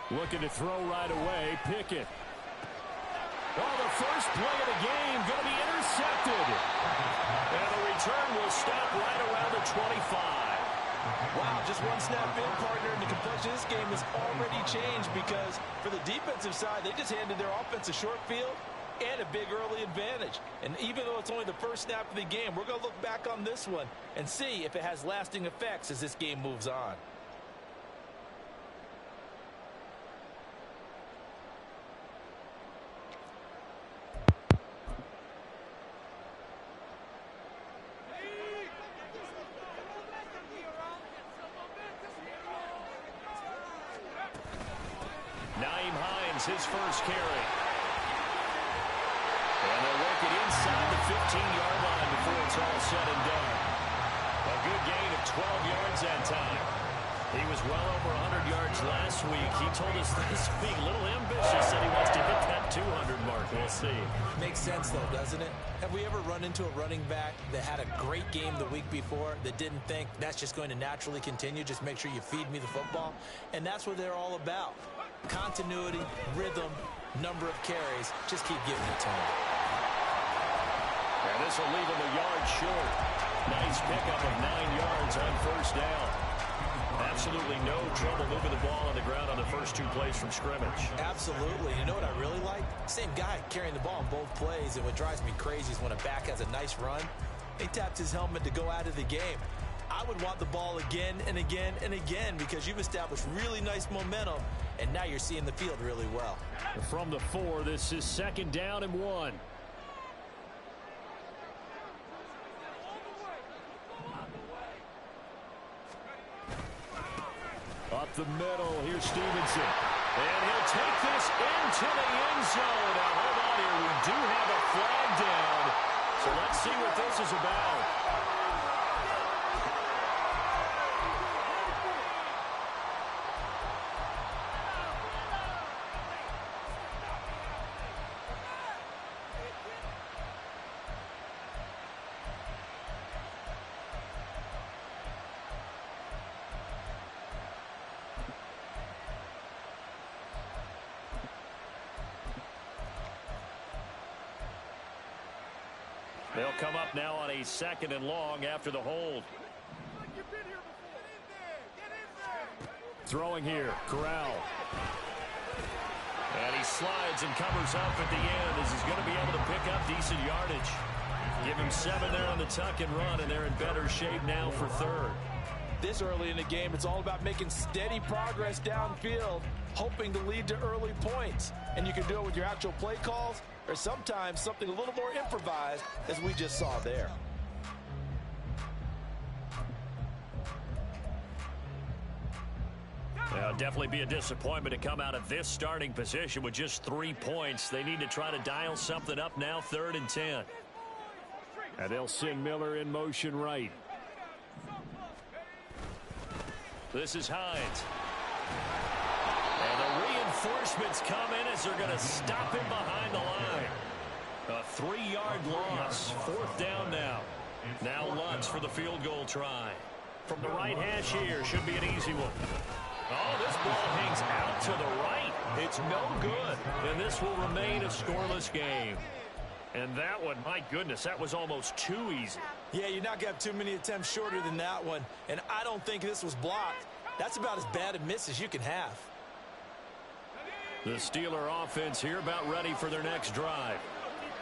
Looking to throw right away. Pickett. Oh, the first play of the game going to be intercepted. And the return will stop right around the 25. Wow, just one snap in, partner, and the complexion of this game has already changed because for the defensive side, they just handed their offense a short field and a big early advantage. And even though it's only the first snap of the game, we're going to look back on this one and see if it has lasting effects as this game moves on. His first carry. And they'll work it inside the 15-yard line before it's all said and done. A good gain of 12 yards that time. He was well over 100 yards last week. He told us this week, a little ambitious, that he wants to hit that 200 mark. We'll see. Makes sense, though, doesn't it? Have we ever run into a running back that had a great game the week before that didn't think that's just going to naturally continue? Just make sure you feed me the football. And that's what they're all about. Continuity, rhythm, number of carries. Just keep giving it to him. And this will leave him a yard short. Nice pickup of 9 yards on first down. Absolutely no trouble moving the ball on the ground on the first 2 plays from scrimmage. Absolutely. You know what I really like? Same guy carrying the ball on both plays. And what drives me crazy is when a back has a nice run, he taps his helmet to go out of the game. I would want the ball again and again and again because you've established really nice momentum, and now you're seeing the field really well. From the 4, this is 2nd down and 1. Up the middle, here's Stevenson. And he'll take this into the end zone. Now, hold on here. We do have a flag down. So let's see what this is about. They'll come up now on a 2nd and long after the hold. Throwing here, Corral. And he slides and covers up at the end as he's going to be able to pick up decent yardage. Give him 7 there on the tuck and run, and they're in better shape now for 3rd. This early in the game, it's all about making steady progress downfield, hoping to lead to early points. And you can do it with your actual play calls or sometimes something a little more improvised, as we just saw there. It'll definitely be a disappointment to come out of this starting position with just 3 points. They need to try to dial something up now, 3rd and 10. And they'll send Miller in motion right. This is Hines. And the reinforcements come in as they're going to stop him behind the line. A 3-yard loss. 4th down now. Now Lutz for the field goal try. From the right hash here, should be an easy one. Oh, this ball hangs out to the right. It's no good. And this will remain a scoreless game. And that one, my goodness, that was almost too easy. Yeah, you're not going to have too many attempts shorter than that one. And I don't think this was blocked. That's about as bad a miss as you can have. The Steeler offense here about ready for their next drive.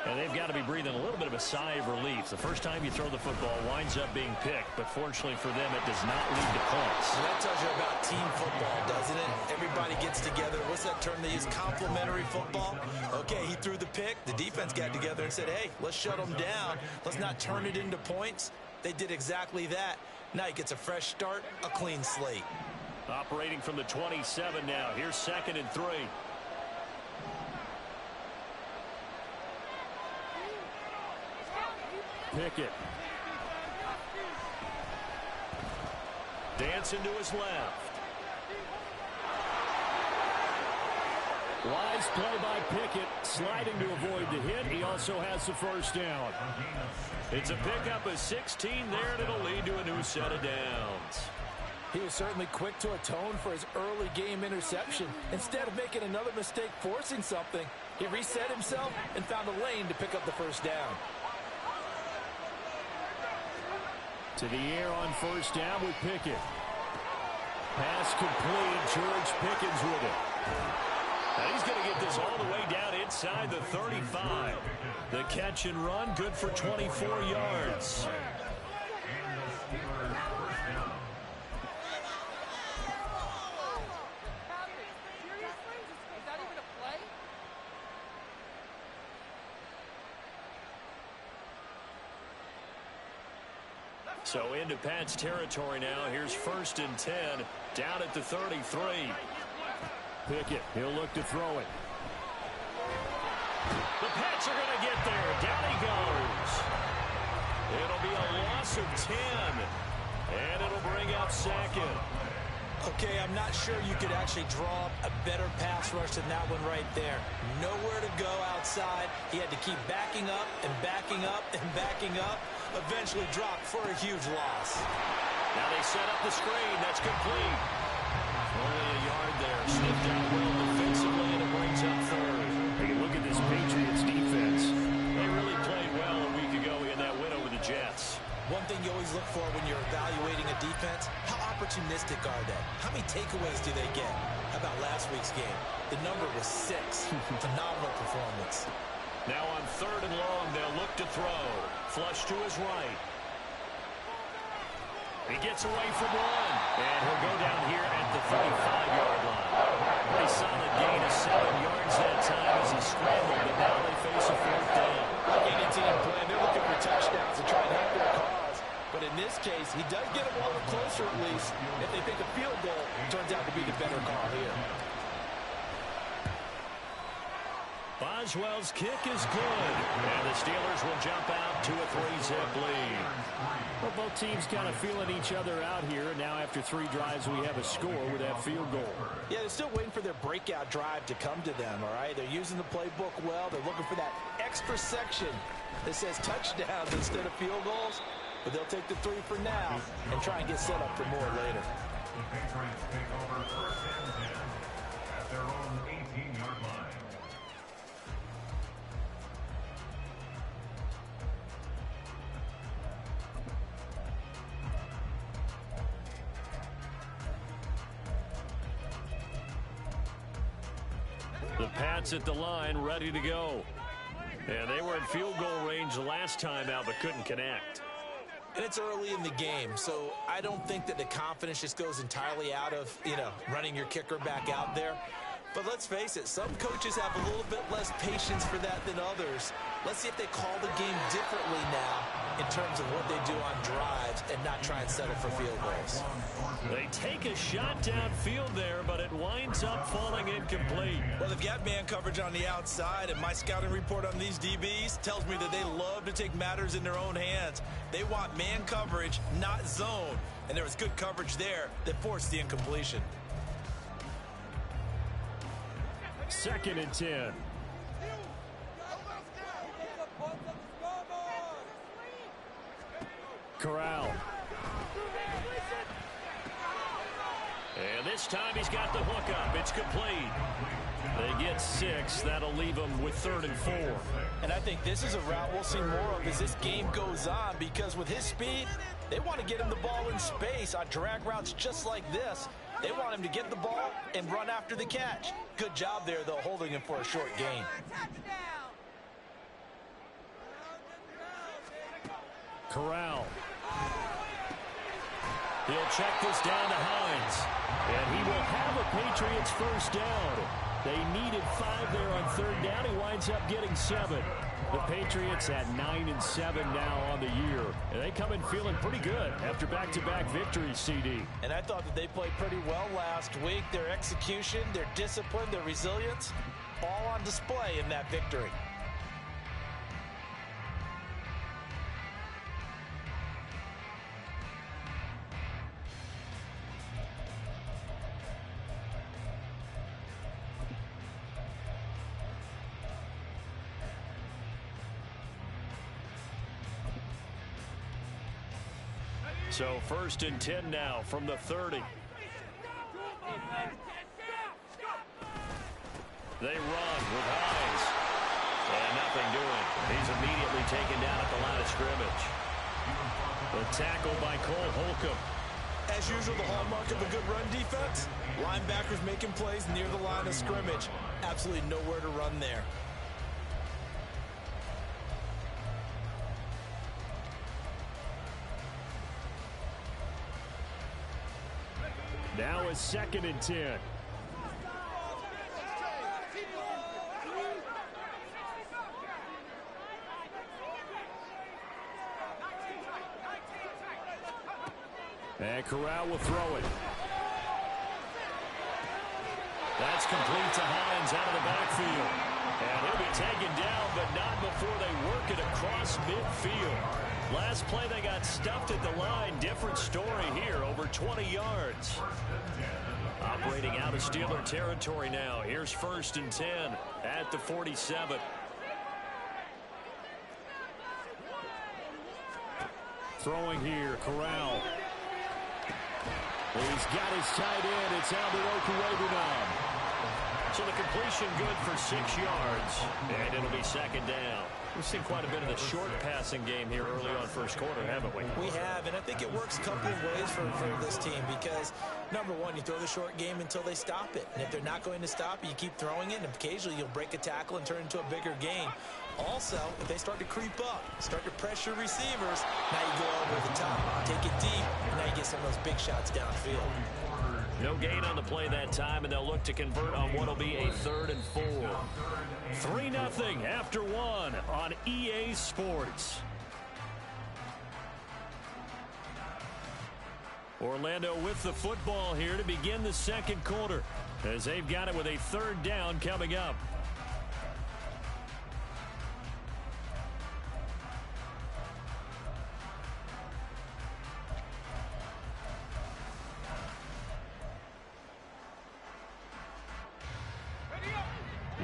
And they've got to be breathing a little bit of a sigh of relief. The first time you throw the football winds up being picked, but fortunately for them, it does not lead to points. And that tells you about team football, doesn't it? Everybody gets together. What's that term they use? Complementary football? Okay, he threw the pick. The defense got together and said, hey, let's shut them down. Let's not turn it into points. They did exactly that. Now he gets a fresh start, a clean slate. Operating from the 27 now. Here's 2nd and 3. Pickett. Dancing to his left. Wise play by Pickett, sliding to avoid the hit. He also has the first down. It's a pickup of 16 there, and it'll lead to a new set of downs. He was certainly quick to atone for his early game interception. Instead of making another mistake forcing something, he reset himself and found a lane to pick up the first down. To the air on first down with Pickett. Pass complete. George Pickens with it. And he's going to get this all the way down inside the 35. The catch and run, good for 24 yards. So into Pat's territory now. Here's 1st and 10, down at the 33. Pickett, he'll look to throw it. The Pats are going to get there. Down he goes. It'll be a loss of 10, and it'll bring up 2nd. Okay, I'm not sure you could actually draw up a better pass rush than that one right there. Nowhere to go outside. He had to keep backing up and backing up and backing up. Eventually dropped for a huge loss. Now they set up the screen. That's complete. Only a yard there. Sniffed out well defensively, and it brings up 3rd. Hey, look at this Patriots defense. They really played well a week ago in that win over the Jets. One thing you always look for when you're evaluating a defense, how opportunistic are they? How many takeaways do they get? How about last week's game? The number was 6. Phenomenal performance. Now on 3rd and long, they'll look to throw. Flush to his right. He gets away from one. And he'll go down here at the 35-yard line. Pretty solid gain of 7 yards that time as he scrambled, but now they face a 4th down. Like any team playing, they're looking for touchdowns to try and help their cause. But in this case, he does get them a little closer at least. If they think a field goal turns out to be the better call here. Boswell's kick is good. And the Steelers will jump out to a 3-zip lead. Well, both teams kind of feeling each other out here. Now after 3 drives, we have a score with that field goal. Yeah, they're still waiting for their breakout drive to come to them, all right? They're using the playbook well. They're looking for that extra section that says touchdowns instead of field goals. But they'll take the 3 for now and try and get set up for more later. The Patriots take over 1st and 10 at their own 18-yard line. The Pats at the line, ready to go. And they were in field goal range last time out, but couldn't connect. And it's early in the game, so I don't think that the confidence just goes entirely out of, running your kicker back out there. But let's face it, some coaches have a little bit less patience for that than others. Let's see if they call the game differently now in terms of what they do on drives and not try and settle for field goals. They take a shot downfield there, but it winds up falling incomplete. Well, they've got man coverage on the outside, and my scouting report on these DBs tells me that they love to take matters in their own hands. They want man coverage, not zone. And there was good coverage there that forced the incompletion. 2nd and 10. Corral. And this time he's got the hook up. It's complete. They get 6. That'll leave them with 3rd and 4. And I think this is a route we'll see more of as this game goes on, because with his speed, they want to get him the ball in space on drag routes just like this. They want him to get the ball and run after the catch. Good job there, though, holding him for a short gain. Corral. He'll check this down to Hines. And he will have a Patriots first down. They needed 5 there on 3rd down. He winds up getting 7. The Patriots at 9-7 now on the year. And they come in feeling pretty good after back-to-back victories, CD. And I thought that they played pretty well last week. Their execution, their discipline, their resilience, all on display in that victory. So 1st and 10 now from the 30. They run with Hines. And nothing doing. He's immediately taken down at the line of scrimmage. The tackle by Cole Holcomb. As usual, the hallmark of a good run defense, linebackers making plays near the line of scrimmage. Absolutely nowhere to run there. Now a 2nd and 10. And Corral will throw it. That's complete to Hines out of the backfield. And he'll be taken down, but not before they work it across midfield. Last play they got stuffed at the line. Different story here, over 20 yards. Operating out of Steeler territory now. Here's 1st and 10 at the 47. Throwing here, Corral. He's got his tight end. It's Albert Okuegbunam. So the completion good for 6 yards, and it'll be 2nd down. We've seen quite a bit of the short passing game here early on 1st quarter, haven't we? We have, and I think it works a couple of ways for this team because, number one, you throw the short game until they stop it. And if they're not going to stop it, you keep throwing it, and occasionally you'll break a tackle and turn it into a bigger game. Also, if they start to creep up, start to pressure receivers, now you go over the top, take it deep, and now you get some of those big shots downfield. No gain on the play that time, and they'll look to convert on what will be a 3rd and 4. 3-0 after 1 on EA Sports. Orlando with the football here to begin the 2nd quarter, as they've got it with a 3rd down coming up.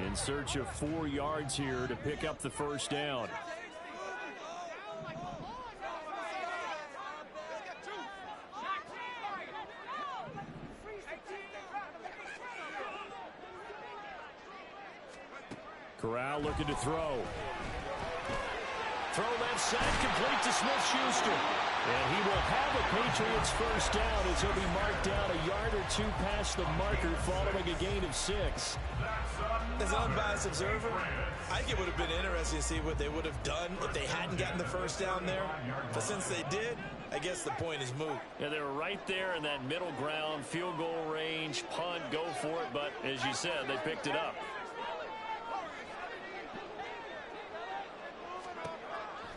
In search of 4 yards here to pick up the 1st down. Corral looking to throw. Throw left side, complete to Smith-Schuster. And he will have a Patriots 1st down as he'll be marked down a yard or 2 past the marker following a gain of 6. As an unbiased observer, I think it would have been interesting to see what they would have done if they hadn't gotten the 1st down there. But since they did, I guess the point is moot. Yeah, they were right there in that middle ground, field goal range, punt, go for it. But as you said, they picked it up.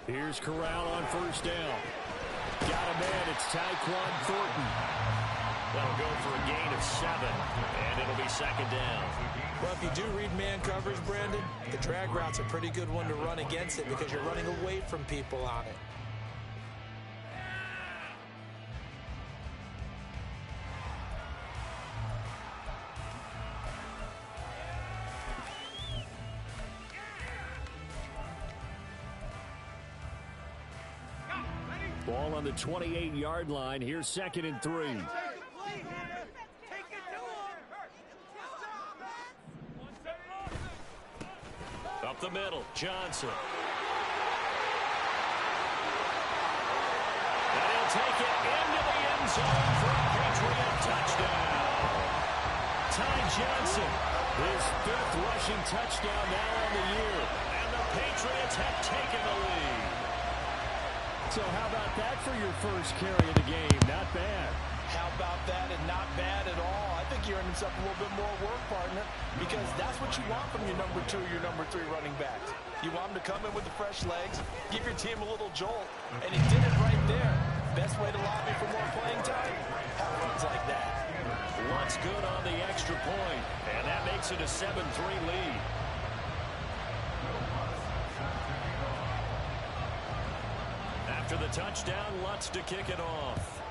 Here's Corral on 1st down. Got him in. It's Tyquan Thornton. That'll go for a gain of 7, and it'll be 2nd down. Well, if you do read man coverage, Brandon, the drag route's a pretty good one to run against it because you're running away from people on it. Ball on the 28-yard line. Here's 2nd and 3. Up the middle, Johnson. And he'll take it into the end zone for a Patriot touchdown. Ty Johnson, his 5th rushing touchdown now on the year. And the Patriots have taken the lead. So how about that for your 1st carry of the game? Not bad. How about that, and not bad at all. I think you earned himself a little bit more work, partner, because that's what you want from your number 2, your number 3 running backs. You want him to come in with the fresh legs, give your team a little jolt, and he did it right there. Best way to lobby for more playing time? Have runs like that. Looks good on the extra point, and that makes it a 7-3 lead. After the touchdown, Lutz to kick it off.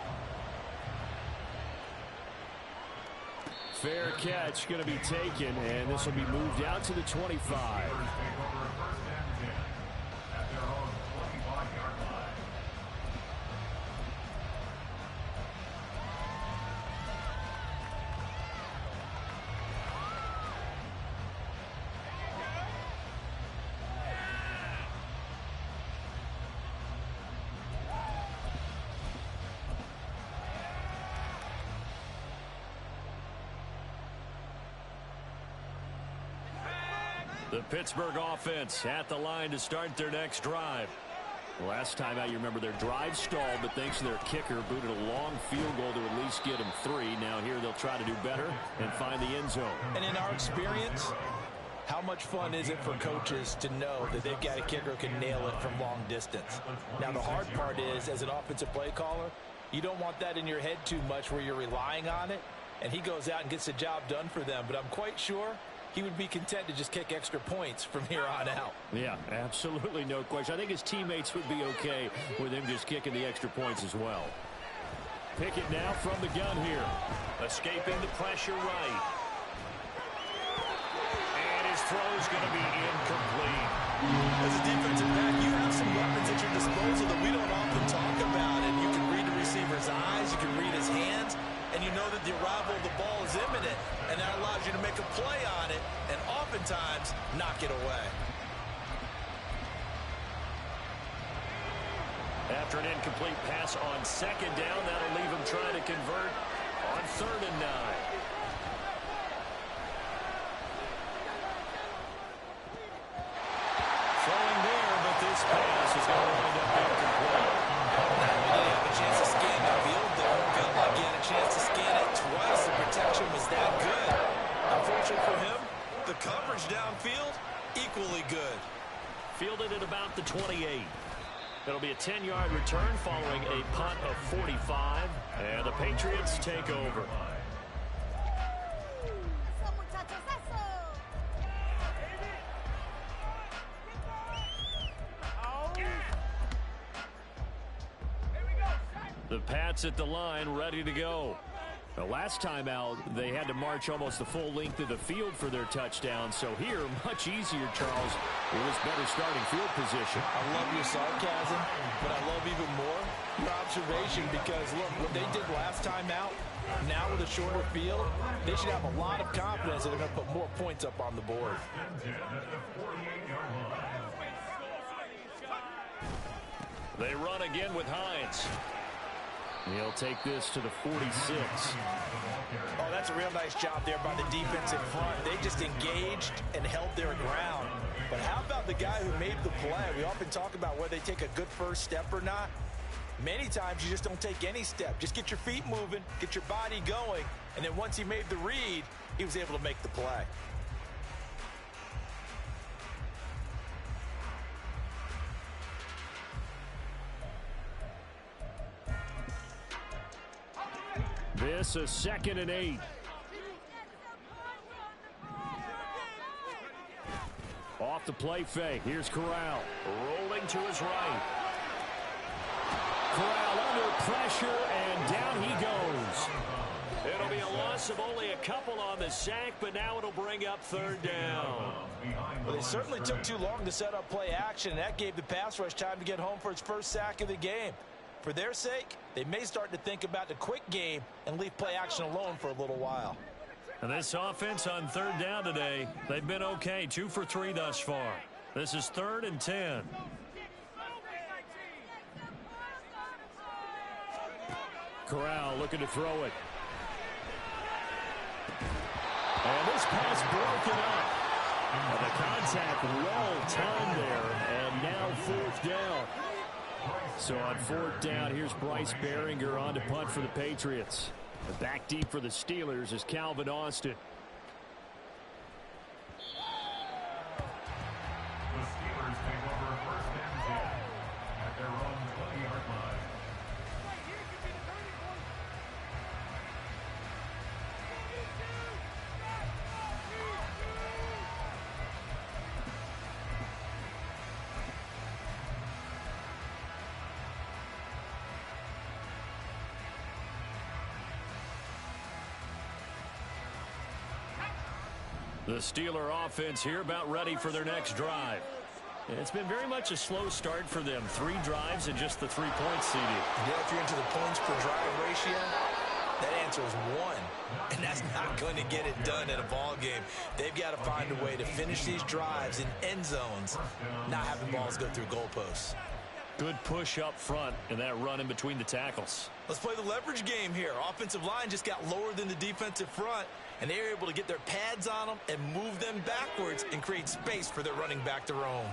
Fair catch going to be taken, and this will be moved out to the 25. The Pittsburgh offense at the line to start their next drive. Last time out, you remember their drive stalled, but thanks to their kicker, booted a long field goal to at least get them 3. Now here they'll try to do better and find the end zone. And in our experience, how much fun is it for coaches to know that they've got a kicker who can nail it from long distance? Now, the hard part is, as an offensive play caller, you don't want that in your head too much where you're relying on it, and he goes out and gets the job done for them. But I'm quite sure he would be content to just kick extra points from here on out. Yeah, absolutely no question. I think his teammates would be okay with him just kicking the extra points as well. Pickett now from the gun here. Escaping the pressure right. And his throw's going to be incomplete. As a defensive back, you have some weapons at your disposal that we don't often talk about. And you can read the receiver's eyes, you can read his hands, and you know that the arrival of the ball is imminent, and that allows you to make a play on it and oftentimes knock it away. After an incomplete pass on second down, that'll leave him trying to convert on 3rd and 9. Throwing there, but this pass is going to wind up incomplete. He didn't have a chance to scan the field there. Felt like he had a chance to scan it twice. The protection was that good. Unfortunately for him, the coverage downfield, equally good. Fielded at about the 28. It'll be a 10-yard return following a punt of 45, and the Patriots take over. The Pats at the line, ready to go. The last time out, they had to march almost the full length of the field for their touchdown. So here, much easier, Charles, with this better starting field position. I love your sarcasm, but I love even more your observation because, look, what they did last time out, now with a shorter field, they should have a lot of confidence that they're going to put more points up on the board. They run again with Hines. He'll take this to the 46. Oh, that's a real nice job there by the defensive front. They just engaged and held their ground. But how about the guy who made the play? We often talk about whether they take a good first step or not. Many times you just don't take any step. Just get your feet moving, get your body going, and then once he made the read, he was able to make the play. This is 2nd and 8. Off the play fake. Here's Corral. Rolling to his right. Corral under pressure, and down he goes. It'll be a loss of only a couple on the sack, but now it'll bring up 3rd down. Well, they certainly took too long to set up play action, and that gave the pass rush time to get home for its first sack of the game. For their sake, they may start to think about the quick game and leave play action alone for a little while. And this offense on 3rd down today, they've been okay, 2 for 3 thus far. This is 3rd and 10. Corral looking to throw it. And this pass broken up. And the contact well timed there, and now 4th down. So on 4th down, here's Bryce Behringer on to punt for the Patriots. Back deep for the Steelers is Calvin Austin. The Steelers take over 1st and 10 at their own 20-yard line. The Steeler offense here about ready for their next drive. It's been very much a slow start for them. 3 drives and just the 3 points CD. Yeah, if you're into the points per drive ratio, that answer is 1. And that's not going to get it done in a ball game. They've got to find a way to finish these drives in end zones, not having balls go through goalposts. Good push up front and that run in between the tackles. Let's play the leverage game here. Offensive line just got lower than the defensive front, and they were able to get their pads on them and move them backwards and create space for their running back to roam.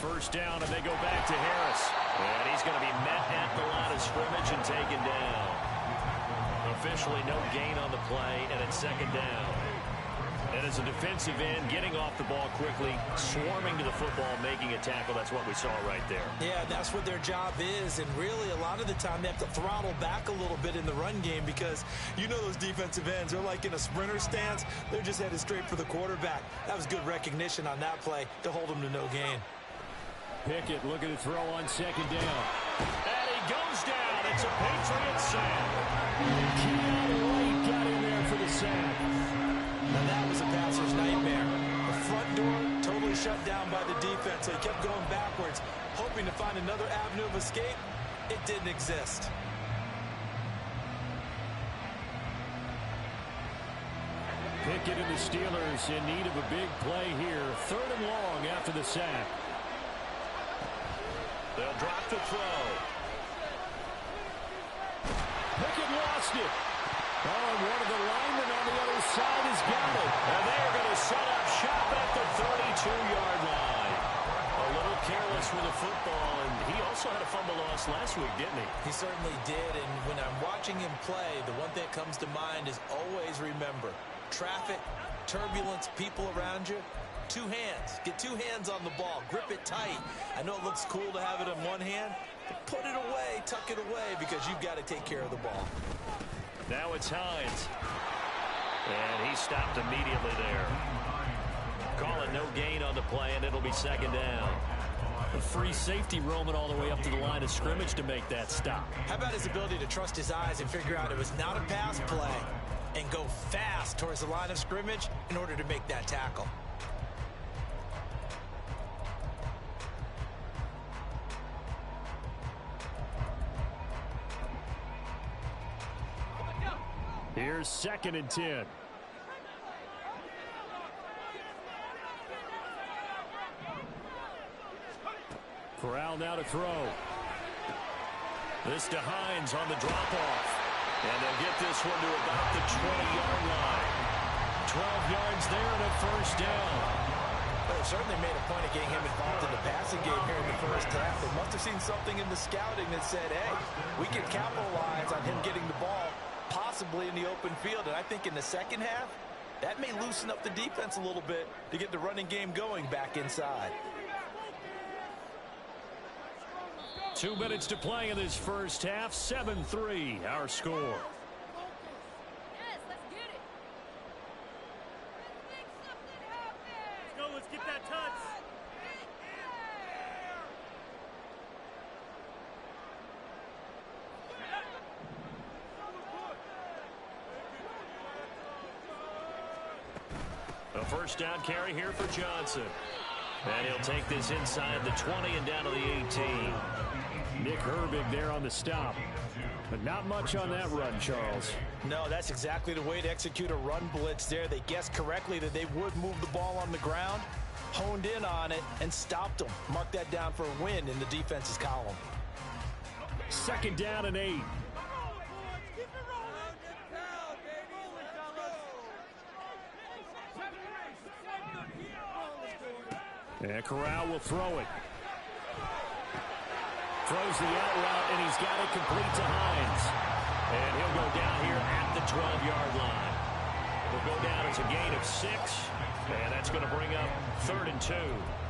First down, and they go back to Harris. And he's going to be met at the line of scrimmage and taken down. Officially no gain on the play, and it's second down. And as a defensive end, getting off the ball quickly, swarming to the football, making a tackle, that's what we saw right there. Yeah, that's what their job is, and really a lot of the time they have to throttle back a little bit in the run game because you know those defensive ends, they're like in a sprinter stance. They're just headed straight for the quarterback. That was good recognition on that play to hold them to no gain. Pickett looking to throw on second down. And he goes down. It's a Patriot sack. Keon White got in there for the sack. And that was a passer's nightmare. The front door totally shut down by the defense. So he kept going backwards, hoping to find another avenue of escape. It didn't exist. Pickett and the Steelers in need of a big play here. Third and long after the sack. They'll drop the throw. Pickett lost it. Oh, and one of the linemen on the other side has got it. And they're going to set up shop at the 32-yard line. A little careless with the football, and he also had a fumble loss last week, didn't he? He certainly did, and when I'm watching him play, the one thing that comes to mind is always remember, traffic, turbulence, people around you, two hands. Get two hands on the ball. Grip it tight. I know it looks cool to have it in one hand, but put it away, tuck it away, because you've got to take care of the ball. Now it's Hines. And he stopped immediately there. Call it no gain on the play, and it'll be second down. A free safety roaming all the way up to the line of scrimmage to make that stop. How about his ability to trust his eyes and figure out it was not a pass play and go fast towards the line of scrimmage in order to make that tackle? Here's second and 10. Corral now to throw. This to Hines on the drop-off. And they'll get this one to about the 20-yard line. 12 yards there and a first down. Well, they certainly made a point of getting him involved in the passing game here in the first half. They must have seen something in the scouting that said, hey, we can capitalize on him getting the ball possibly in the open field. And I think in the second half, that may loosen up the defense a little bit to get the running game going back inside. 2 minutes to play in this first half. 7-3, our score. Yes, let's get it. Let's go, let's get that touch. A first down carry here for Johnson. And he'll take this inside the 20 and down to the 18. Nick Herbig there on the stop. But not much on that run, Charles. No, that's exactly the way to execute a run blitz there. They guessed correctly that they would move the ball on the ground, honed in on it, and stopped them. Mark that down for a win in the defense's column. Second down and 8. And Corral will throw it. Throws the out route, and he's got it complete to Hines. And he'll go down here at the 12-yard line. He'll go down as a gain of 6, and that's going to bring up 3rd and 2.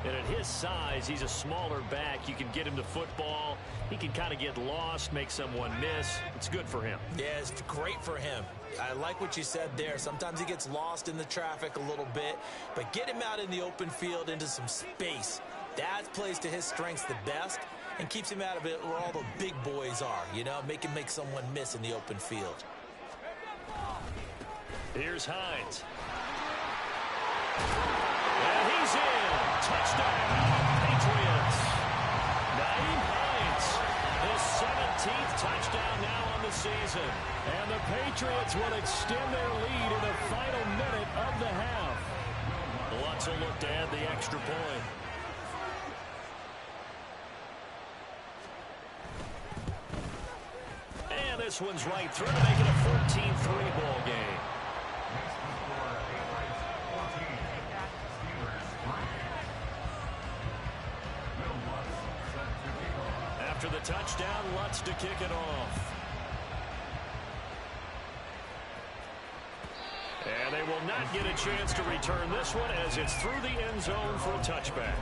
And at his size, he's a smaller back. You can get him the football. He can kind of get lost, make someone miss. It's good for him. Yeah, it's great for him. I like what you said there. Sometimes he gets lost in the traffic a little bit, but get him out in the open field into some space. That plays to his strengths the best and keeps him out of it where all the big boys are, you know, make someone miss in the open field. Here's Hines. And he's in. Touchdown, Patriots. Naeem Hines, his 17th touchdown now on the season. And the Patriots will extend their lead in the final minute of the half. Lutz will look to add the extra point. And this one's right through to make it a 14-3 ball game. After the touchdown, Lutz to kick it off. And they will not get a chance to return this one as it's through the end zone for a touchback.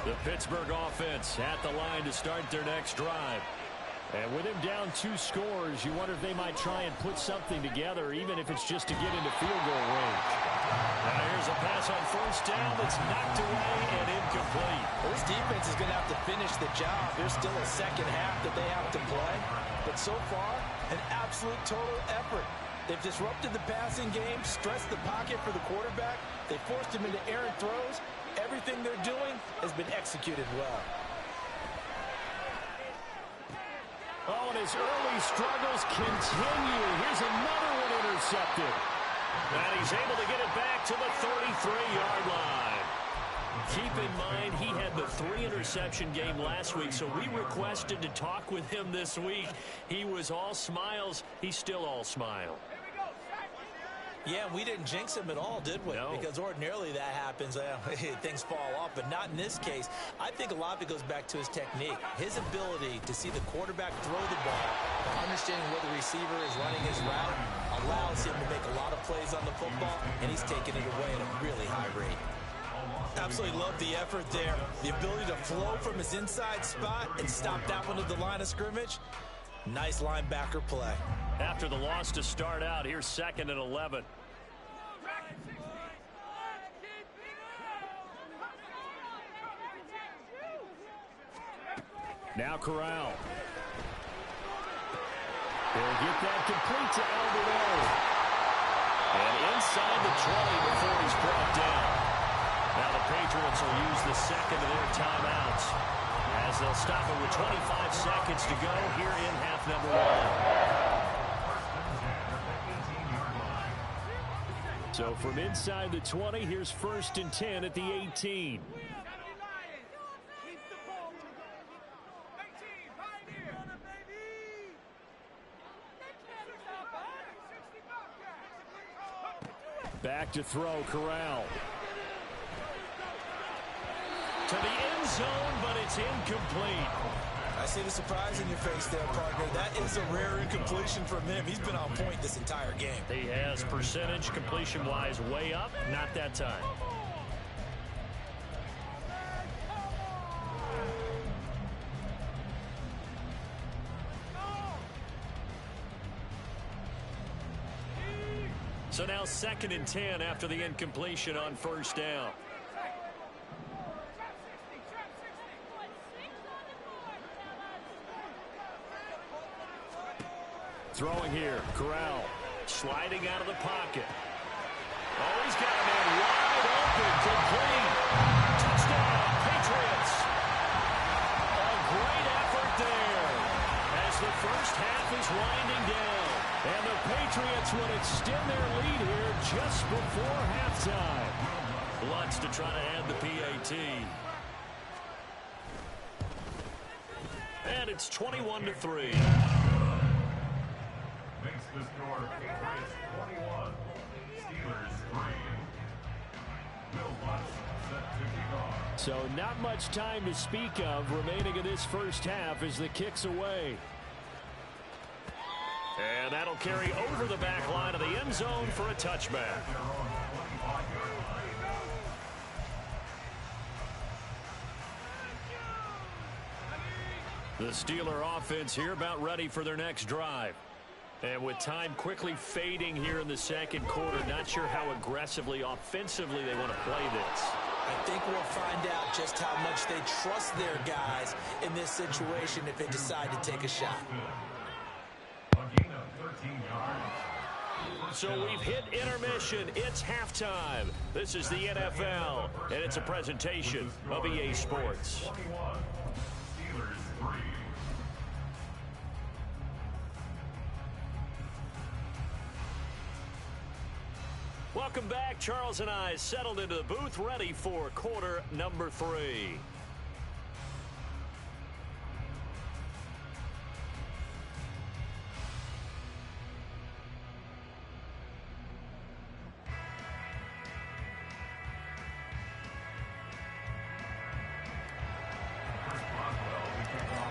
The Pittsburgh offense at the line to start their next drive. And with him down 2 scores, you wonder if they might try and put something together, even if it's just to get into field goal range. Now here's a pass on first down that's knocked away and incomplete. Well, this defense is going to have to finish the job. There's still a second half that they have to play. But so far, an absolute total effort. They've disrupted the passing game, stressed the pocket for the quarterback. They forced him into errant throws. Everything they're doing has been executed well. Oh, and his early struggles continue. Here's another one intercepted. And he's able to get it back to the 33-yard line. Keep in mind, he had the 3-interception game last week, so we requested to talk with him this week. He was all smiles. He's still all smile. Yeah, we didn't jinx him at all, did we? No. Because ordinarily that happens, things fall off, but not in this case. I think a lot of it goes back to his technique. His ability to see the quarterback throw the ball, understanding where the receiver is running his route, allows him to make a lot of plays on the football, and he's taking it away at a really high rate. Absolutely love the effort there. The ability to flow from his inside spot and stop that one at the line of scrimmage. Nice linebacker play. After the loss to start out, here's 2nd and 11. Now Corral. They'll get that complete to Alvarado. And inside the 20 before he's brought down. Now the Patriots will use the second of their timeouts as they'll stop it with 25 seconds to go here in half number 1. So from inside the 20, here's 1st and 10 at the 18. Back to throw, Corral. To the end zone, but it's incomplete. I see the surprise in your face there, partner. That is a rare incompletion from him. He's been on point this entire game. He has percentage completion-wise way up, not that time. So now 2nd and 10 after the incompletion on first down. Throwing here, Corral sliding out of the pocket. Oh, he's got a man wide open, complete. Touchdown, Patriots. A great effort there as the first half is winding down. And the Patriots would extend their lead here just before halftime. Lutz to try to add the PAT. And it's 21-3. Makes the score Patriots 21, Steelers 3. Will Lutz set to kick off. So not much time to speak of remaining in this first half as the kick's away. And that'll carry over the back line of the end zone for a touchback. The Steeler offense here about ready for their next drive. And with time quickly fading here in the second quarter, not sure how aggressively, offensively they want to play this. I think we'll find out just how much they trust their guys in this situation if they decide to take a shot. So we've hit intermission. It's halftime. This is the NFL, and it's a presentation of EA Sports. Welcome back. Charles and I settled into the booth, ready for quarter number 3.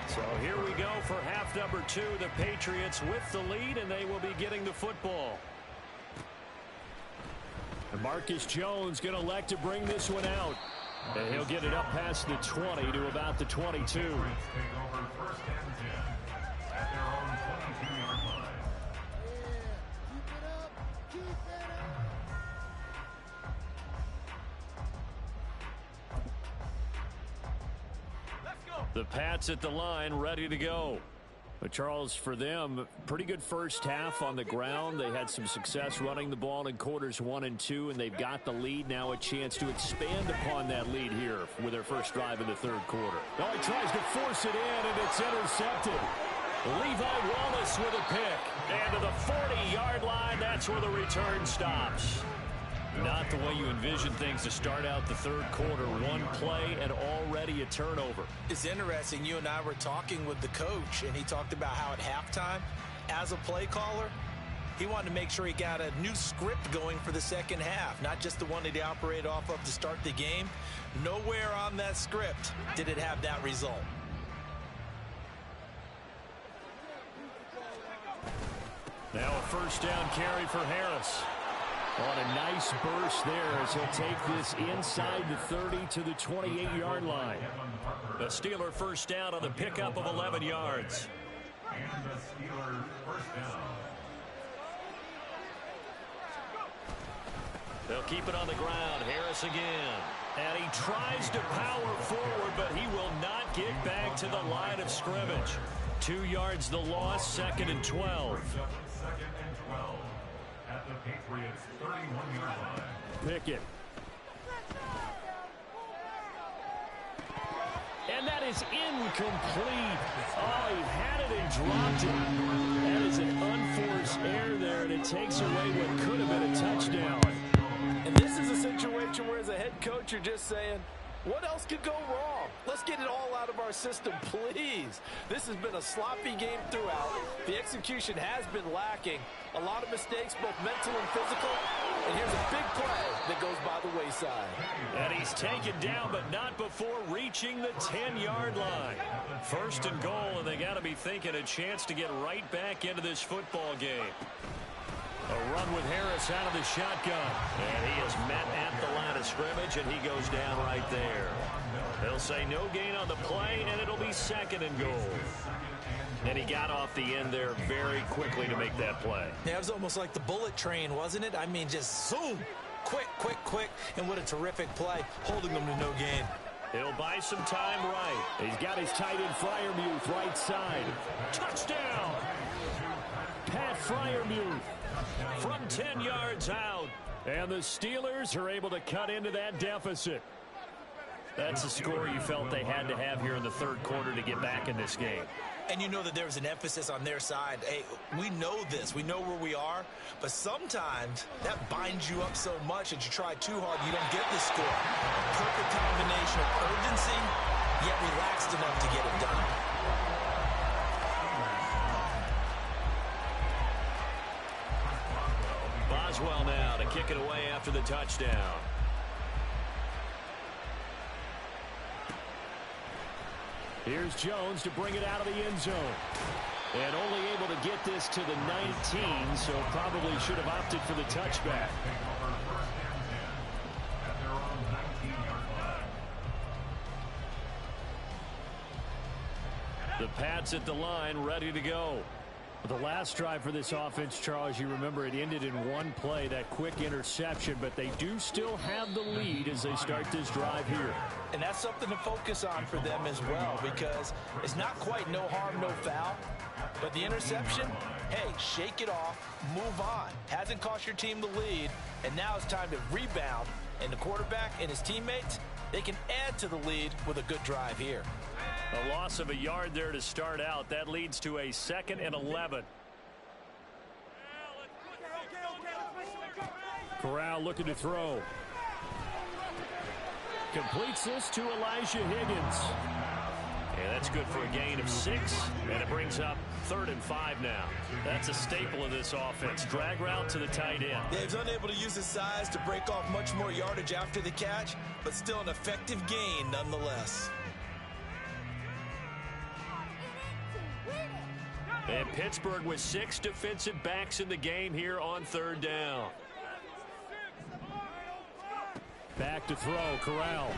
So here we go for half number 2. The Patriots with the lead, and they will be getting the football. And Marcus Jones going to elect to bring this one out. And he'll get it up past the 20 to about the 22. The Pats at the line, ready to go. But Charles, for them, pretty good first half on the ground. They had some success running the ball in quarters 1 and 2, and they've got the lead. Now a chance to expand upon that lead here with their first drive in the third quarter. Oh, he tries to force it in, and it's intercepted. Levi Wallace with a pick. And to the 40-yard line, that's where the return stops. Not the way you envision things to start out the third quarter. One play and already a turnover. It's interesting. You and I were talking with the coach, and he talked about how at halftime, as a play caller, he wanted to make sure he got a new script going for the second half, not just the one that he operated off of to start the game. Nowhere on that script did it have that result. Now a first down carry for Harris. On a nice burst there as he'll take this inside the 30 to the 28-yard line. The Steeler first down on the pickup of 11 yards. And the Steelers first down. They'll keep it on the ground. Harris again. And he tries to power forward, but he will not get back to the line of scrimmage. 2 yards the loss, 2nd and 12. 2nd and 12 at the Patriots 31-yard line. Pickett. And that is incomplete. Oh, he had it and dropped it. That is an unforced error there, and it takes away what could have been a touchdown. And this is a situation where, as a head coach, you're just saying, what else could go wrong? Let's get it all out of our system, please. This has been a sloppy game throughout. The execution has been lacking. A lot of mistakes, both mental and physical. And here's a big play that goes by the wayside. And he's taken down, but not before reaching the 10-yard line. First and goal, and they got to be thinking a chance to get right back into this football game. A run with Harris out of the shotgun. And he is met at the line of scrimmage, and he goes down right there. They'll say no gain on the play, and it'll be 2nd and goal. And he got off the end there very quickly to make that play. Yeah, it was almost like the bullet train, wasn't it? I mean, just zoom. Quick, quick, quick. And what a terrific play, holding them to no gain. He'll buy some time right. He's got his tight end Freiermuth right side. Touchdown! Pat Freiermuth from 10 yards out. And the Steelers are able to cut into that deficit. That's the score you felt they had to have here in the third quarter to get back in this game. And you know that there was an emphasis on their side. Hey, we know this. We know where we are. But sometimes that binds you up so much that you try too hard, you don't get the score. Perfect combination of urgency, yet relaxed enough to get it done. Boswell now to kick it away after the touchdown. Here's Jones to bring it out of the end zone. And only able to get this to the 19, so probably should have opted for the touchback. The Pats at the line, ready to go. The last drive for this offense, Charles, you remember it ended in one play, that quick interception, but they do still have the lead as they start this drive here. And that's something to focus on for them as well, because it's not quite no harm, no foul. But the interception, hey, shake it off, move on. Hasn't cost your team the lead, and now it's time to rebound. And the quarterback and his teammates, they can add to the lead with a good drive here. A loss of a yard there to start out. That leads to a 2nd and 11. Corral looking to throw. Completes this to Elijah Higgins. And that's good for a gain of 6, and it brings up 3rd and 5 now. That's a staple of this offense. Drag route to the tight end. Yeah, he's unable to use his size to break off much more yardage after the catch, but still an effective gain nonetheless. And Pittsburgh with 6 defensive backs in the game here on 3rd down. Back to throw, Corral.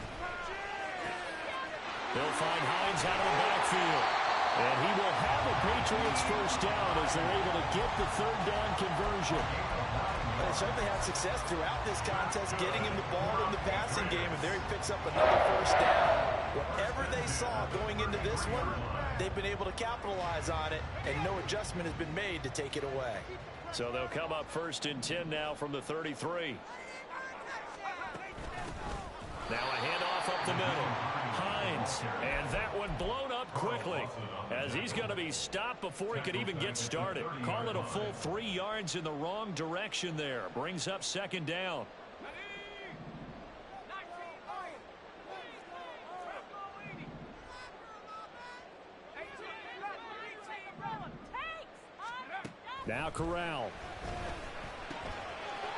They'll find Hines out of the backfield. And he will have a Patriots first down as they're able to get the 3rd down conversion. They certainly had success throughout this contest getting him the ball in the passing game, and there he picks up another first down. Whatever they saw going into this one, they've been able to capitalize on it, and no adjustment has been made to take it away. So they'll come up 1st and 10 now from the 33. Now a handoff up the middle. Hines, and that one blown up quickly as he's going to be stopped before he could even get started. Call it a full 3 yards in the wrong direction there. Brings up 2nd down. Now Corral.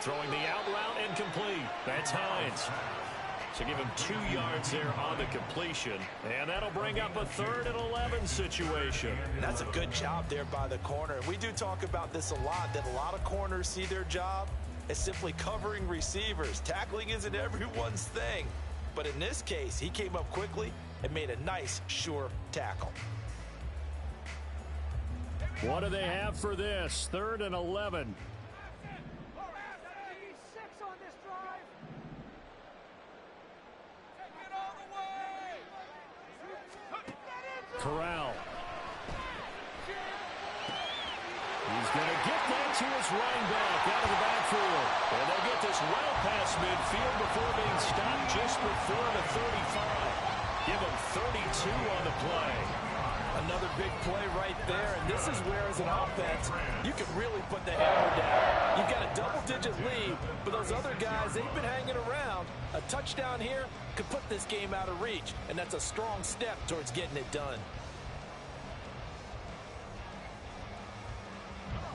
Throwing the out route incomplete. That's Hines. So give him 2 yards there on the completion. And that'll bring up a 3rd and 11 situation. That's a good job there by the corner. We do talk about this a lot, that a lot of corners see their job as simply covering receivers. Tackling isn't everyone's thing. But in this case, he came up quickly and made a nice, sure tackle. What do they have for this? 3rd and 11. Corral. He's going to get that to his running back out of the backfield. And they'll get this well past midfield before being stopped just before the 35. Give him 32 on the play. Another big play right there, and this is where, as an offense, you can really put the hammer down. You've got a double-digit lead, but those other guys, they've been hanging around. A touchdown here could put this game out of reach, and that's a strong step towards getting it done.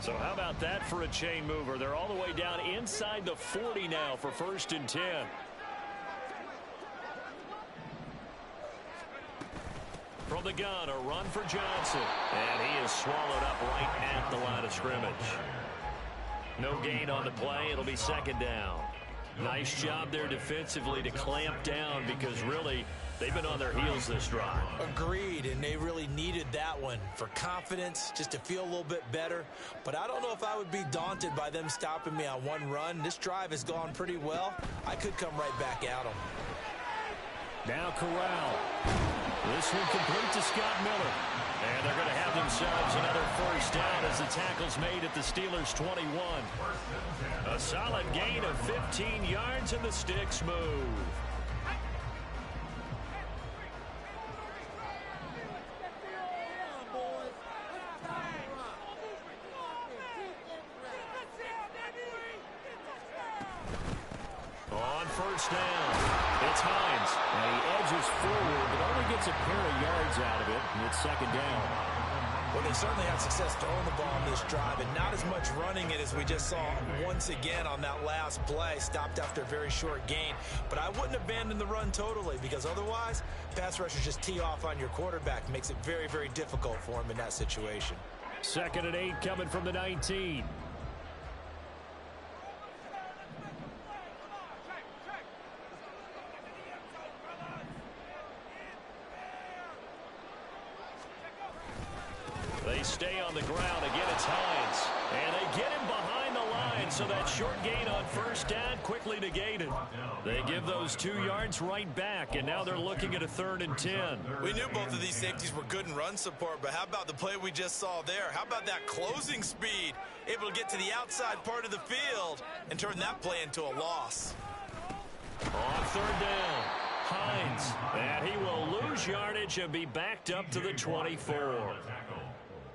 So how about that for a chain mover? They're all the way down inside the 40 now for 1st and 10. From the gun, a run for Johnson. And he is swallowed up right at the line of scrimmage. No gain on the play. It'll be 2nd down. Nice job there defensively to clamp down because really they've been on their heels this drive. Agreed, and they really needed that one for confidence, just to feel a little bit better. But I don't know if I would be daunted by them stopping me on one run. This drive has gone pretty well. I could come right back at them. Now Corral. This one complete to Scott Miller. And they're going to have themselves another first down as the tackle's made at the Steelers' 21. A solid gain of 15 yards and the sticks move. On first down, it's Hines. And he edges forward, but only gets a pair of yards out of it, and it's 2nd down. Well, they certainly had success throwing the ball on this drive, and not as much running it as we just saw once again on that last play. Stopped after a very short gain. But I wouldn't abandon the run totally, because otherwise, pass rushers just tee off on your quarterback. Makes it very, very difficult for him in that situation. 2nd and 8 coming from the 19. They stay on the ground. Again, it's Hines. And they get him behind the line, so that short gain on first down quickly negated. They give those 2 yards right back, and now they're looking at a 3rd and 10. We knew both of these safeties were good in run support, but how about the play we just saw there? How about that closing speed? Able to get to the outside part of the field and turn that play into a loss. On 3rd down, Hines. And he will lose yardage and be backed up to the 24.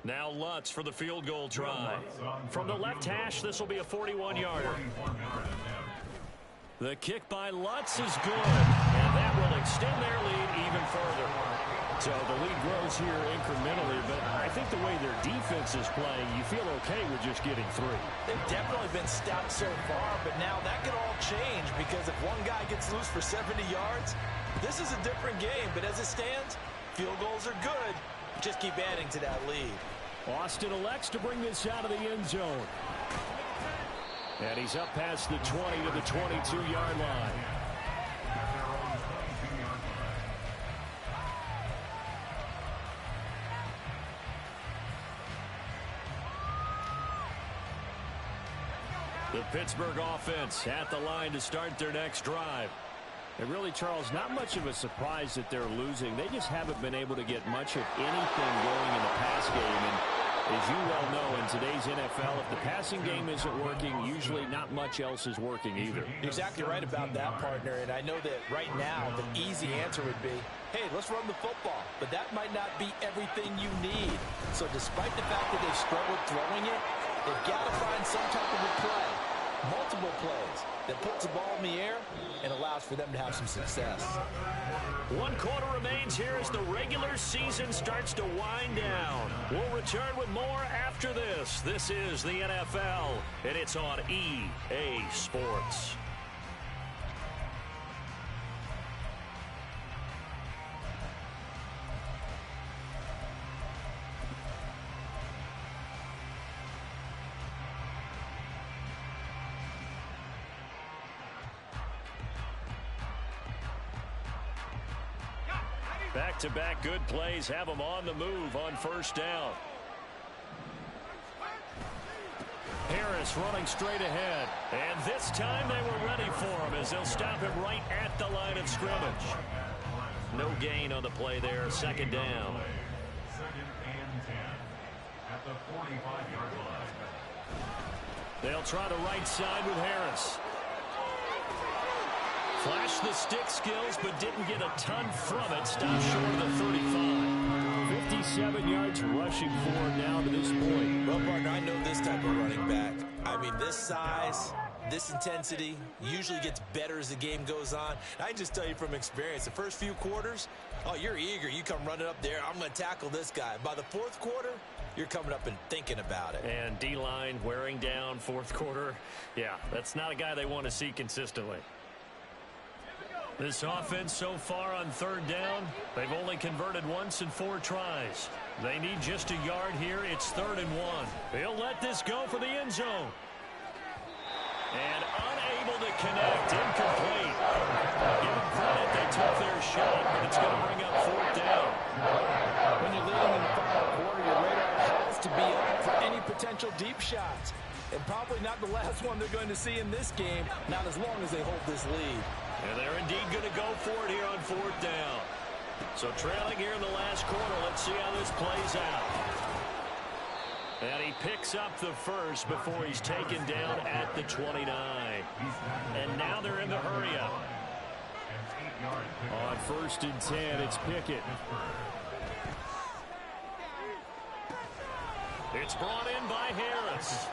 Now Lutz for the field goal try. From the left hash, this will be a 41-yarder. The kick by Lutz is good, and that will extend their lead even further. So the lead grows here incrementally, but I think the way their defense is playing, you feel okay with just getting 3. They've definitely been stout so far, but now that could all change because if one guy gets loose for 70 yards, this is a different game. But as it stands, field goals are good. Just keep adding to that lead. Austin elects to bring this out of the end zone. And he's up past the 20 to the 22-yard line. The Pittsburgh offense at the line to start their next drive. And really, Charles, not much of a surprise that they're losing. They just haven't been able to get much of anything going in the pass game. And as you well know, in today's NFL, if the passing game isn't working, usually not much else is working either. You're exactly right about that, partner. And I know that right now the easy answer would be, hey, let's run the football. But that might not be everything you need. So despite the fact that they've struggled throwing it, they've got to find some type of a play, multiple plays, that puts the ball in the air and allows for them to have some success. 1 quarter remains here as the regular season starts to wind down. We'll return with more after this. This is the NFL, and it's on EA Sports. Back-to-back good plays have them on the move on first down. Harris running straight ahead. And this time they were ready for him as they'll stop him right at the line of scrimmage. No gain on the play there. Second down. 2nd and 10 at the 45-yard line. They'll try the right side with Harris. Flashed the stick skills, but didn't get a ton from it. Stopped short of the 35. 57 yards rushing forward now to this point. Well, partner, I know this type of running back. I mean, this size, this intensity usually gets better as the game goes on. I can just tell you from experience, the first few quarters, oh, you're eager. You come running up there, I'm going to tackle this guy. By the 4th quarter, you're coming up and thinking about it. And D-line wearing down 4th quarter. Yeah, that's not a guy they want to see consistently. This offense so far on 3rd down, they've only converted once in 4 tries. They need just a yard here. It's 3rd and 1. They'll let this go for the end zone. And unable to connect, incomplete. Give them credit, they took their shot, but it's going to bring up 4th down. When you're leading in the final quarter, your radar has to be up for any potential deep shots. And probably not the last one they're going to see in this game, not as long as they hold this lead. And they're indeed going to go for it here on 4th down. So trailing here in the last quarter, let's see how this plays out. And he picks up the first before he's taken down at the 29. And now they're in the hurry up. On 1st and 10, it's Pickett. It's brought in by Harris.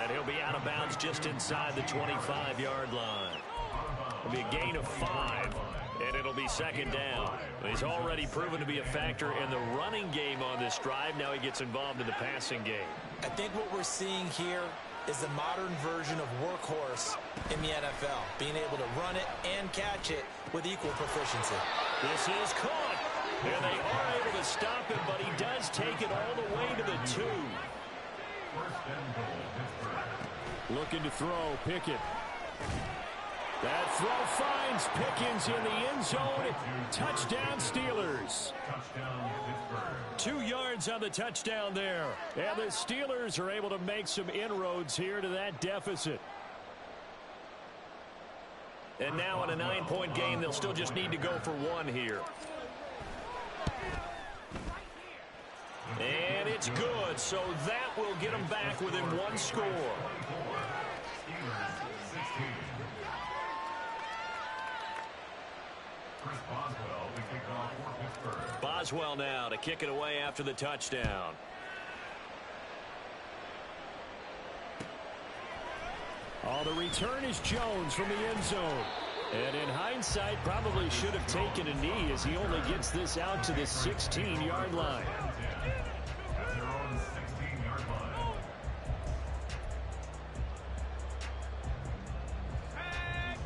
And he'll be out of bounds just inside the 25-yard line. It'll be a gain of 5, and it'll be 2nd down. He's already proven to be a factor in the running game on this drive. Now he gets involved in the passing game. I think what we're seeing here is a modern version of workhorse in the NFL, being able to run it and catch it with equal proficiency. This is caught, and they are able to stop him, but he does take it all the way to the 2. Looking to throw, Pickett. That throw finds Pickens in the end zone. Touchdown, Steelers. 2 yards on the touchdown there. And the Steelers are able to make some inroads here to that deficit. And now in a 9-point game, they'll still just need to go for 1 here. And it's good, so that will get them back within 1 score. Boswell now to kick it away after the touchdown. Oh, the return is Jones from the end zone. And in hindsight, probably should have taken a knee as he only gets this out to the 16-yard line. At their own 16-yard line.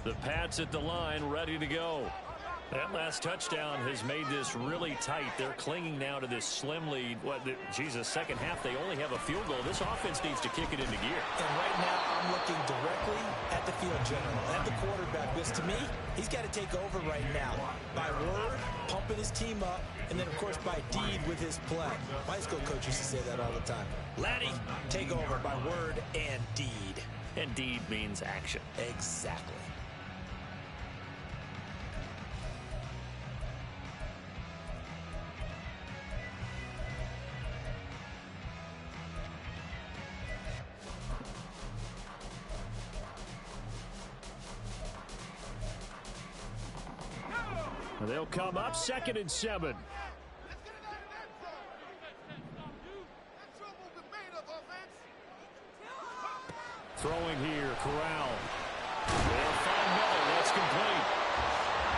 The Pats at the line, ready to go. That last touchdown has made this really tight. They're clinging now to this slim lead. Second half, they only have a field goal. This offense needs to kick it into gear. And right now, I'm looking directly at the field general, at the quarterback, because to me, he's got to take over right now. By word, pumping his team up, and then, of course, by deed with his play. My high school coach used to say that all the time. Laddie, take over by word and deed. And deed means action. Exactly. They'll come up 2nd and 7. Throwing here, Corral. They'll find Miller. That's complete.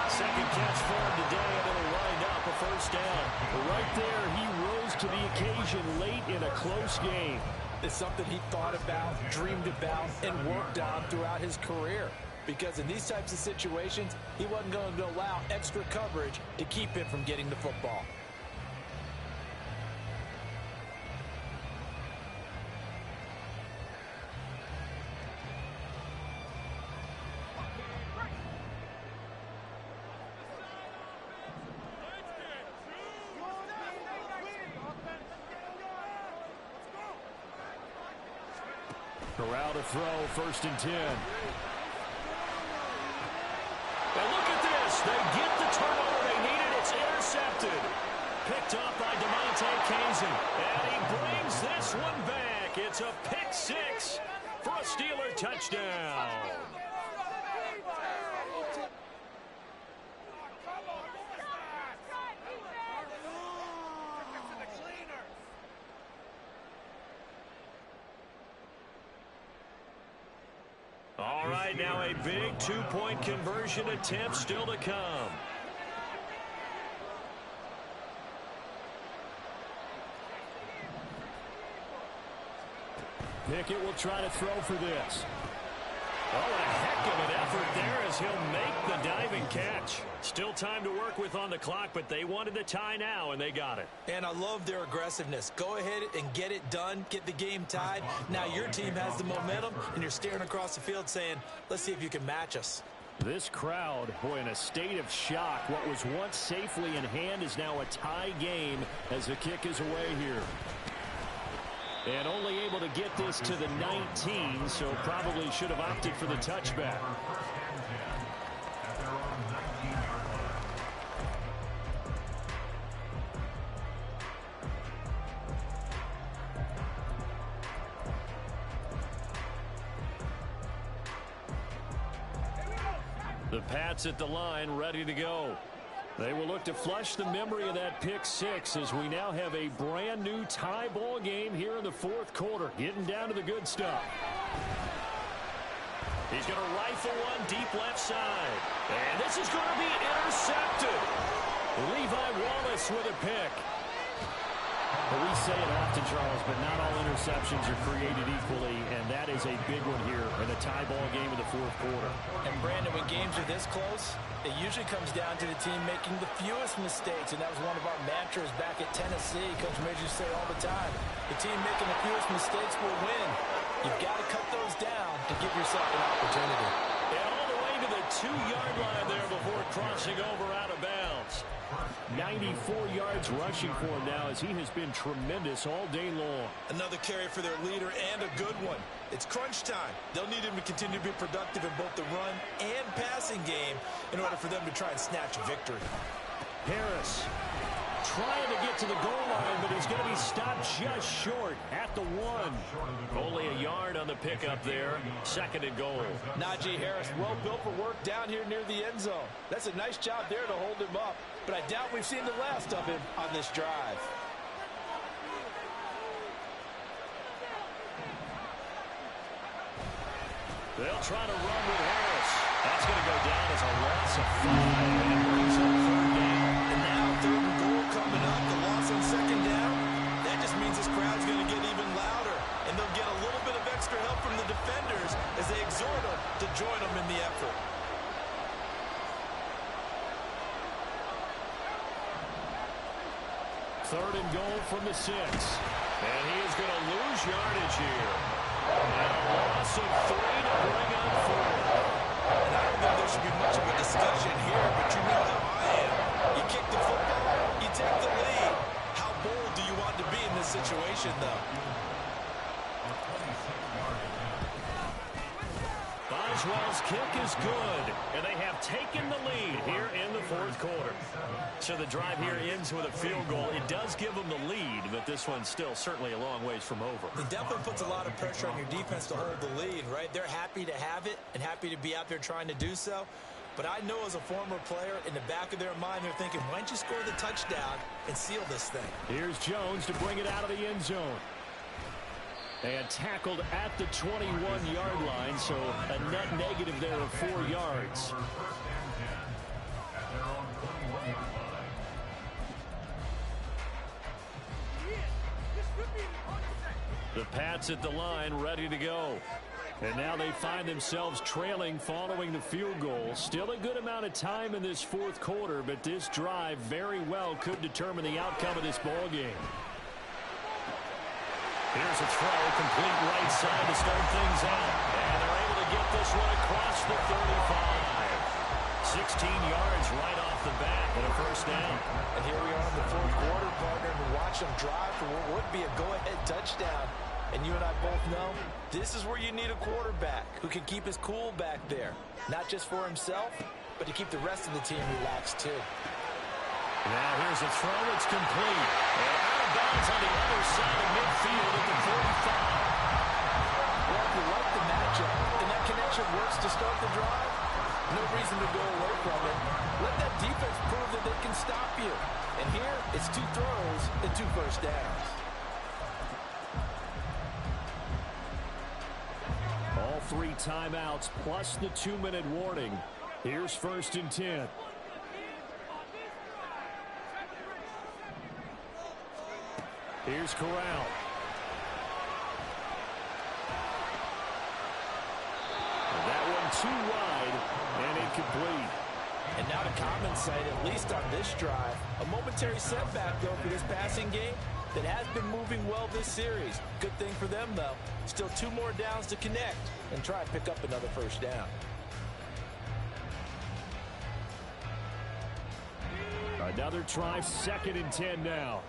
Second catch for him today, and it'll wind up a first down. Right there, he rose to the occasion late in a close game. It's something he thought about, dreamed about, and worked on throughout his career. Because in these types of situations, he wasn't going to allow extra coverage to keep him from getting the football. Corral to throw, 1st and 10. And look at this. They get the turnover they needed. It's intercepted. Picked up by DeMonte Kazin. And he brings this one back. It's a pick 6 for a Steeler touchdown. All right, now a big two-point conversion attempt still to come. Pickett will try to throw for this. Oh, a heck of an effort there as he'll make the diving catch. Still time to work with on the clock, but they wanted the tie now, and they got it. And I love their aggressiveness. Go ahead and get it done, get the game tied. Now your team has the momentum, and you're staring across the field saying, let's see if you can match us. This crowd, boy, in a state of shock. What was once safely in hand is now a tie game as the kick is away here. And only able to get this to the 19, so probably should have opted for the touchback. At their own 19-yard line. The Pats at the line, ready to go. They will look to flush the memory of that pick 6 as we now have a brand new tie ball game here in the 4th quarter. Getting down to the good stuff. He's going to rifle one deep left side. And this is going to be intercepted. Levi Wallace with a pick. Well, we say it often, Charles, but not all interceptions are created equally, and that is a big one here in a tie ball game in the 4th quarter. And, Brandon, when games are this close, it usually comes down to the team making the fewest mistakes, and that was one of our mantras back at Tennessee. Coach Major used to say all the time, the team making the fewest mistakes will win. You've got to cut those down to give yourself an opportunity. And all the way to the 2-yard line there before crossing over out of bounds. 94 yards rushing for him now as he has been tremendous all day long. Another carry for their leader and a good one. It's crunch time. They'll need him to continue to be productive in both the run and passing game in order for them to try and snatch a victory. Harris trying to get to the goal line, but he's going to be stopped just short at the 1. Only a yard on the pickup there. 2nd and goal. Najee Harris, well built for work down here near the end zone. That's a nice job there to hold him up, but I doubt we've seen the last of him on this drive. They'll try to run with Harris. That's going to go down as a loss of 5. And it brings up 3rd down. And now 3rd and goal coming up. The loss on 2nd down. That just means this crowd's going to get even louder. And they'll get a little bit of extra help from the defenders as they exhort them to join them in the effort. Third and goal from the 6. And he is going to lose yardage here. And a loss of 3 to bring up 4. And I don't think there should be much of a discussion here, but you know how I am. You kick the football, you take the lead. How bold do you want to be in this situation, though? Boswell's kick is good, and they have taken the lead here in the 4th quarter. So the drive here ends with a field goal. It does give them the lead, but this one's still certainly a long ways from over. It definitely puts a lot of pressure on your defense to hold the lead, right? They're happy to have it and happy to be out there trying to do so. But I know as a former player, in the back of their mind, they're thinking, why don't you score the touchdown and seal this thing? Here's Jones to bring it out of the end zone. And tackled at the 21-yard line, so a net negative there of 4 yards. The Pats at the line, ready to go. And now they find themselves trailing following the field goal. Still a good amount of time in this 4th quarter, but this drive very well could determine the outcome of this ball game. Here's a throw, complete right side to start things out. And they're able to get this one across the 35. 16 yards right off the bat and a 1st down. And here we are in the 4th quarter, partner, and watch them drive for what would be a go-ahead touchdown. And you and I both know this is where you need a quarterback who can keep his cool back there. Not just for himself, but to keep the rest of the team relaxed, too. Now here's a throw. It's complete. And out of bounds on the other side of midfield at the 45. Well, if you like the matchup and that connection works to start the drive, no reason to go away from it. Let that defense prove that they can stop you. And here, it's 2 throws and 2 first downs. All 3 timeouts plus the 2-minute warning. Here's 1st and 10. Here's Corral. That one too wide and incomplete. And now to Common's side, at least on this drive, a momentary setback, though, for this passing game that has been moving well this series. Good thing for them, though. Still 2 more downs to connect and try and pick up another 1st down. Another try, 2nd and 10 now.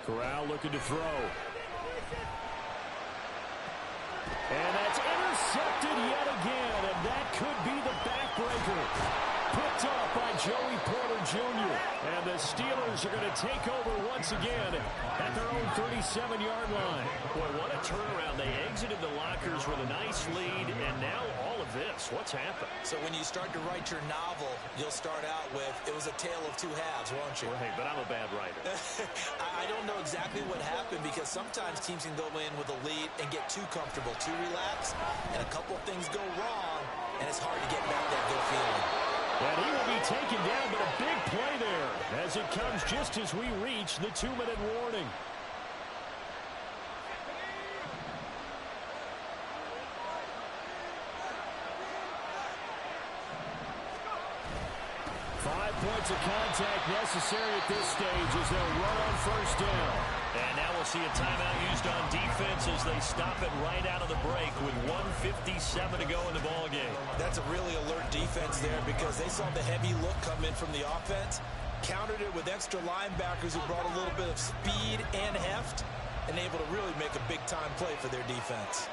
Corral looking to throw. And that's intercepted yet again, and that could be the backbreaker. Picked off by Joey Porter Jr. And the Steelers are going to take over once again at their own 37-yard line. Boy, what a turnaround. They exited the lockers with a nice lead, and now all of this. What's happened? So when you start to write your novel, you'll start out with, it was a tale of 2 halves, won't you? Right, but I'm a bad writer. I don't know exactly what happened because sometimes teams can go in with a lead and get too comfortable, too relaxed, and a couple of things go wrong, and it's hard to get back that good feeling. And he will be taken down, but a big play there as it comes just as we reach the 2-minute warning. Points of contact necessary at this stage as they'll run on 1st down. And now we'll see a timeout used on defense as they stop it right out of the break with 1:57 to go in the ballgame. That's a really alert defense there because they saw the heavy look come in from the offense, countered it with extra linebackers who brought a little bit of speed and heft, and able to really make a big-time play for their defense.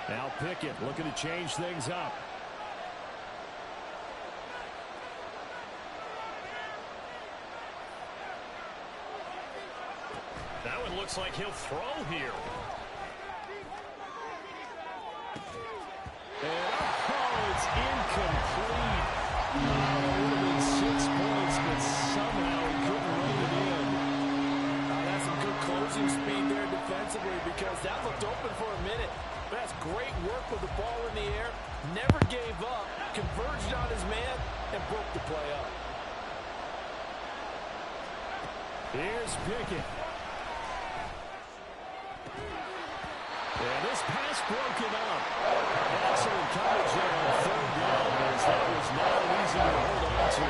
Now Pickett looking to change things up. That one looks like he'll throw here. And it's incomplete. would have been 6 points, but somehow he couldn't run it in. That's some good closing speed there defensively because that looked open for a minute. But that's great work with the ball in the air. Never gave up, converged on his man, and broke the play up. Here's Pickett. And this pass broken up. Excellent coverage there on 3rd down as that was not easy to hold on to.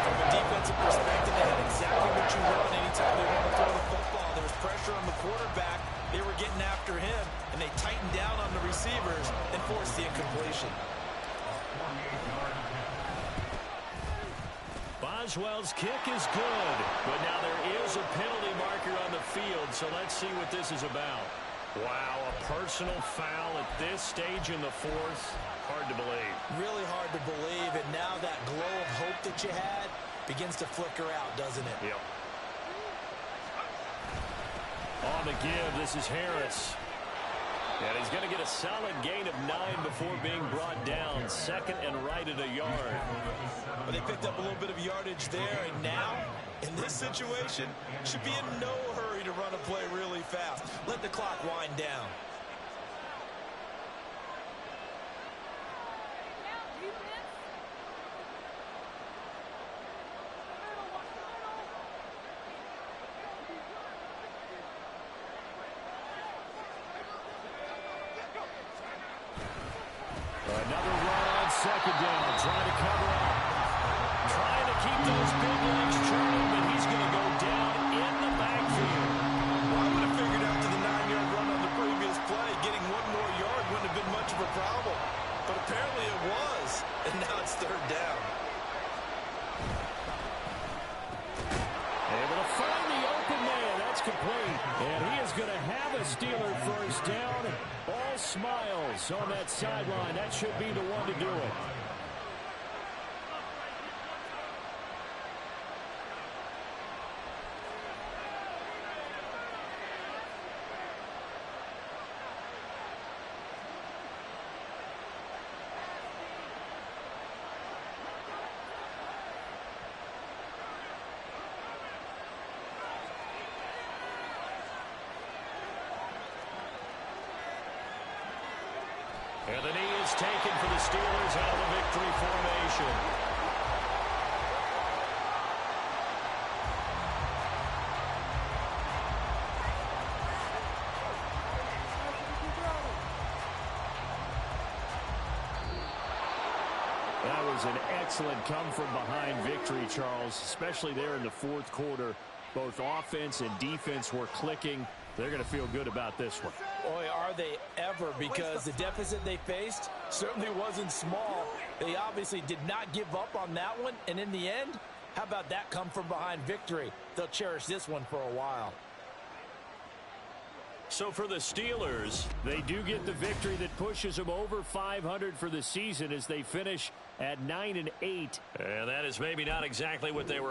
From a defensive perspective, they had exactly what you want anytime they want to throw the football. There was pressure on the quarterback. They were getting after him, and they tightened down on the receivers and forced the incompletion. Boswell's kick is good, but now there is a penalty marker on the field, so let's see what this is about. Wow, a personal foul at this stage in the 4th. Hard to believe. Really hard to believe, and now that glow of hope that you had begins to flicker out, doesn't it? Yep. On the give, this is Harris. And he's going to get a solid gain of 9 before being brought down. 2nd and right at a yard. Well, they picked up a little bit of yardage there, and now, in this situation, should be in no hurry to run a play really fast. Let the clock wind down. Another run on 2nd down, trying to cover up. Trying to keep those big legs churning, but he's going to go down in the backfield. Well, I would have figured after the 9-yard run on the previous play, getting 1 more yard wouldn't have been much of a problem. But apparently it was, and now it's 3rd down. Able to find the open man. That's complete. And he is going to have a Steeler 1st down. All smiles on that sideline. That should be the one to do it. And the knee is taken for the Steelers out of the victory formation. That was an excellent come-from-behind victory, Charles, especially there in the 4th quarter. Both offense and defense were clicking. They're going to feel good about this one. Boy, are they ever, because the deficit they faced certainly wasn't small. They obviously did not give up on that one, and in the end, how about that come-from-behind victory? They'll cherish this one for a while. So for the Steelers, they do get the victory that pushes them over 500 for the season as they finish at 9-8. And that is maybe not exactly what they were